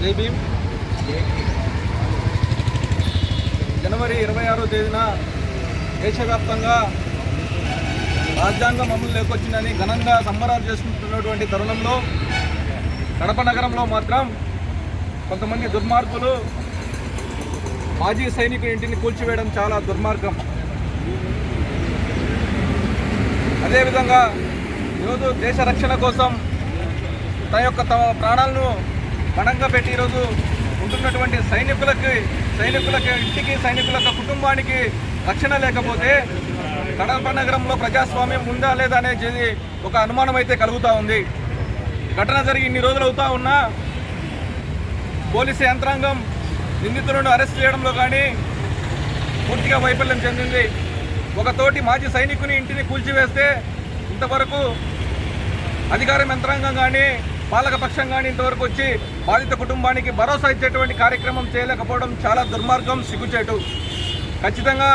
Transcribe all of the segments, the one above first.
జై భీమ్. జనవరి 26వ తేదీన దేశవ్యాప్తంగా రాజ్యాంగం అమలు లేకొచ్చిందని ఘనంగా సంబరాలు చేసుకుంటున్నటువంటి తరుణంలో కడప నగరంలో మాత్రం కొంతమంది దుర్మార్గులు మాజీ సైనికుడి ఇంటిని కూల్చివేయడం చాలా దుర్మార్గం. అదేవిధంగా ఈరోజు దేశ రక్షణ కోసం తమ ప్రాణాలను పణంగా పెట్టి ఈరోజు ఉంటున్నటువంటి సైనికులకి ఇంటికి సైనికుల కుటుంబానికి రక్షణ లేకపోతే కడప నగరంలో ప్రజాస్వామ్యం ఉందా లేదా అనేది ఒక అనుమానం అయితే కలుగుతూ ఉంది. ఘటన జరిగి ఇన్ని రోజులు అవుతా ఉన్నా పోలీసు యంత్రాంగం నిందితులను అరెస్ట్ చేయడంలో కానీ పూర్తిగా వైఫల్యం చెందింది. ఒక తోటి మాజీ సైనికుని ఇంటిని కూల్చివేస్తే ఇంతవరకు అధికార యంత్రాంగం కానీ పాలకపక్షం కానీ ఇంతవరకు వచ్చి బాధిత కుటుంబానికి భరోసా ఇచ్చేటువంటి కార్యక్రమం చేయలేకపోవడం చాలా దుర్మార్గం, సిగ్గుచేటు. ఖచ్చితంగా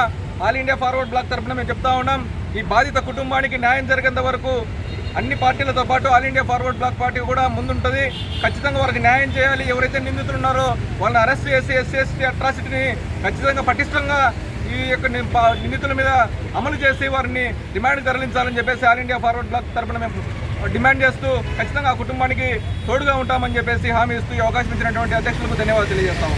ఆల్ ఇండియా ఫార్వర్డ్ బ్లాక్ తరఫున మేము చెప్తా ఉన్నాం, ఈ బాధిత కుటుంబానికి న్యాయం జరిగేంత వరకు అన్ని పార్టీలతో పాటు all India forward bloc party కూడా ముందుంటుంది. ఖచ్చితంగా వారికి న్యాయం చేయాలి. ఎవరైతే నిందితులు ఉన్నారో వాళ్ళని అరెస్ట్ చేసి ఎస్సీ అట్రాసిటీని ఖచ్చితంగా పటిష్టంగా ఈ యొక్క నిందితుల మీద అమలు చేసి వారిని రిమాండ్ తరలించాలని చెప్పేసి ఆల్ ఇండియా ఫార్వర్డ్ బ్లాక్ తరఫున మేము డిమాండ్ చేస్తూ ఖచ్చితంగా ఆ కుటుంబానికి తోడుగా ఉంటామని చెప్పేసి హామీ ఇస్తూ ఈ అవకాశం ఇచ్చినటువంటి అధ్యక్షులకు ధన్యవాదాలు తెలియజేస్తాము.